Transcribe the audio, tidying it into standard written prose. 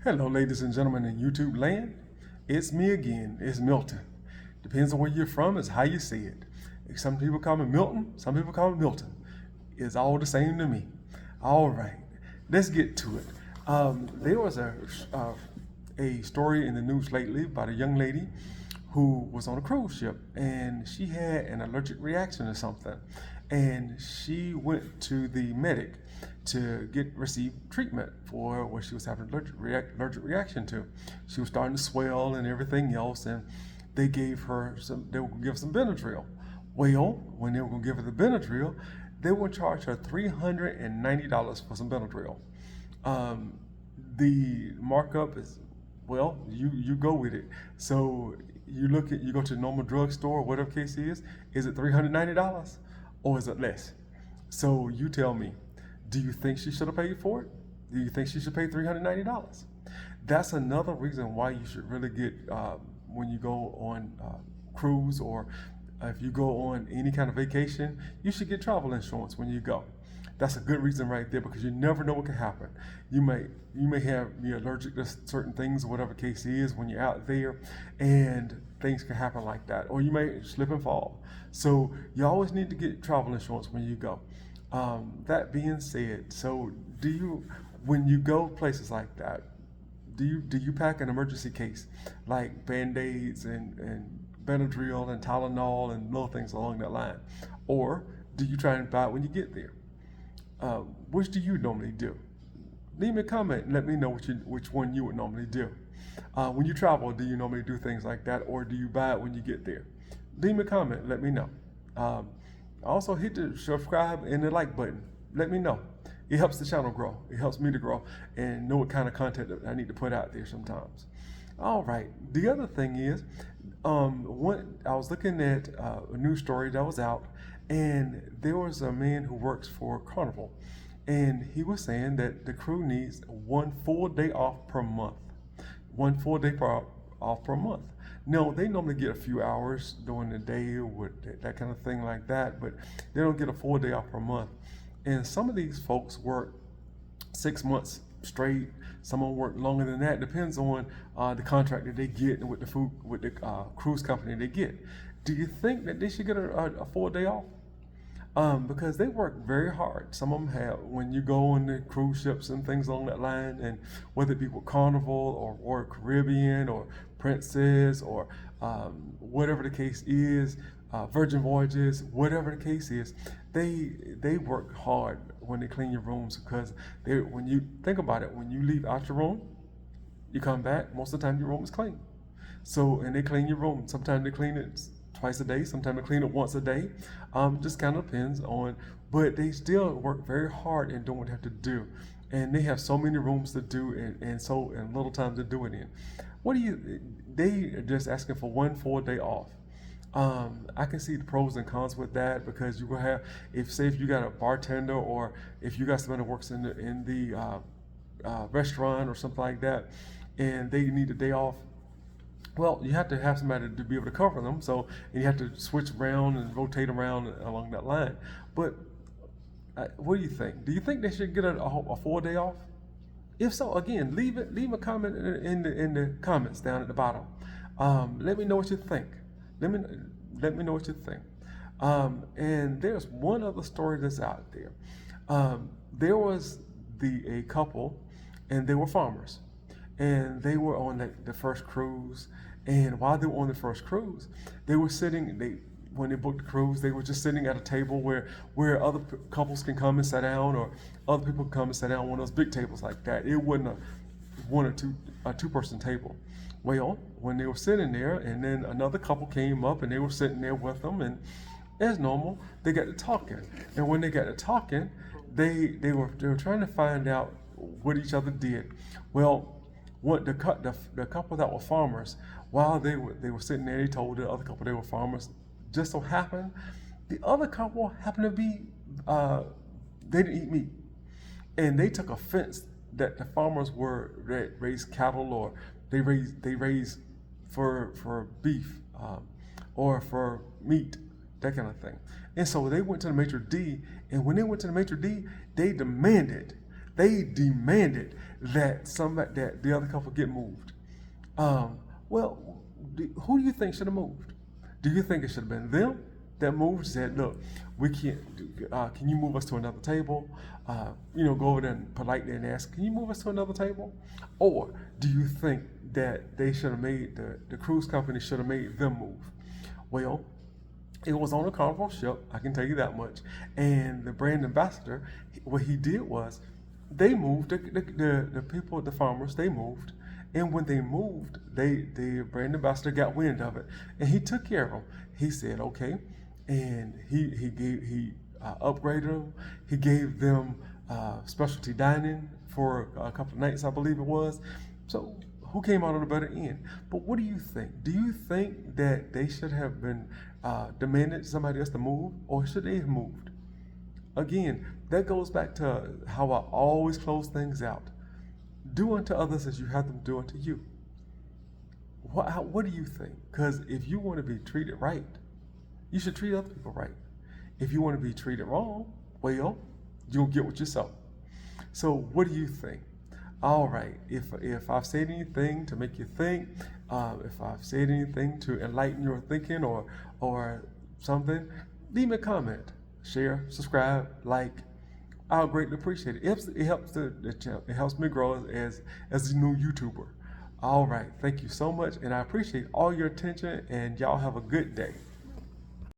Hello, ladies and gentlemen in YouTube land. It's me again. It's Milton. Depends on where you're from, is how you say it. Some people call me Milton, some people call me Milton. It's all the same to me. All right, let's get to it. There was a story in the news lately about a young lady who was on a cruise ship and she had an allergic reaction to something, and she went to the medic to receive treatment for what she was having an allergic reaction to. She was starting to swell and everything else, and they gave her they were going to give her some Benadryl. Well, when they were going to give her the Benadryl, they would charge her $390 for some Benadryl. The markup is, well, you go with it. So you go to the normal drugstore, whatever case it is it $390 or is it less? So you tell me, do you think she should have paid for it? Do you think she should pay $390? That's another reason why you should really get, when you go on cruise, or if you go on any kind of vacation, you should get travel insurance when you go. That's a good reason right there, because you never know what can happen. You may be allergic to certain things, or whatever case is, when you're out there, and things can happen like that, or you may slip and fall. So you always need to get travel insurance when you go. That being said, so when you go places like that, do you pack an emergency case like Band-Aids and Benadryl and Tylenol and little things along that line, or do you try and buy it when you get there? Which do you normally do? Leave me a comment and let me know which one you would normally do. When you travel, do you normally do things like that, or do you buy it when you get there? Leave me a comment and let me know. Also, hit the subscribe and the like button. Let me know. It helps the channel grow. It helps me to grow and know what kind of content that I need to put out there sometimes. All right. The other thing is, I was looking at a news story that was out, and there was a man who works for Carnival, and he was saying that the crew needs one full day off per month. One full day off per month. No, they normally get a few hours during the day with that kind of thing like that, but they don't get a full day off per month. And some of these folks work 6 months straight. Some of them work longer than that. Depends on the contract that they get and with the cruise company they get. Do you think that they should get a full day off? Because they work very hard. Some of them have, when you go on the cruise ships and things along that line, and whether it be with Carnival or Royal Caribbean or Princess or whatever the case is, Virgin Voyages, whatever the case is, they work hard when they clean your rooms, because when you think about it, when you leave out your room, you come back, most of the time your room is clean. So, and they clean your room. Sometimes they clean it twice a day, sometimes they clean it once a day. Just kind of depends on, but they still work very hard in doing what they have to do. And they have so many rooms to do and little time to do it in. They are just asking for one full day off. I can see the pros and cons with that, because you will have, if you got a bartender, or if you got somebody that works in the restaurant or something like that, and they need a day off. Well, you have to have somebody to be able to cover them, and you have to switch around and rotate around along that line. But what do you think? Do you think they should get a full day off? If so, again, leave a comment in the comments down at the bottom. Let me know what you think. Let me know what you think. And there's one other story that's out there. There was a couple, and they were farmers, and they were on the first cruise. And while they were on the first cruise, they were sitting. When they booked the cruise, they were just sitting at a table where other couples can come and sit down, or other people can come and sit down on one of those big tables like that. It wasn't a two-person table. Well, when they were sitting there, and then another couple came up, and they were sitting there with them, and as normal, they got to talking. And when they got to talking, they were trying to find out what each other did. Well, the couple that were farmers, while they were sitting there, they told the other couple they were farmers. Just so happened, the other couple happened to be they didn't eat meat, and they took offense that the farmers raised cattle, or they raise for beef or for meat, that kind of thing. And so they went to the maitre d', and when they went to the maitre d', they demanded They demanded that the other couple get moved. Well, who do you think should have moved? Do you think it should have been them that moved? Said, look, we can't. Can you move us to another table? Go over there and politely and ask, can you move us to another table? Or do you think that they should have made the cruise company should have made them move? Well, it was on a Carnival ship, I can tell you that much. And the brand ambassador, what he did was, they moved the people, the farmers. They moved, and when they moved, the brand ambassador got wind of it, and he took care of them. He said, okay, and he upgraded them. He gave them specialty dining for a couple of nights, I believe it was. So who came out on the better end? But what do you think? Do you think that they should have been demanded somebody else to move, or should they have moved? Again, that goes back to how I always close things out. Do unto others as you have them do unto you. What do you think? Because if you want to be treated right, you should treat other people right. If you want to be treated wrong, well, you'll get what you sow. So what do you think? All right, if I've said anything to make you think, if I've said anything to enlighten your thinking or something, leave me a comment, share, subscribe, like. I'll greatly appreciate it. It helps the channel. It helps me grow as a new YouTuber. All right, thank you so much, and I appreciate all your attention, and y'all have a good day.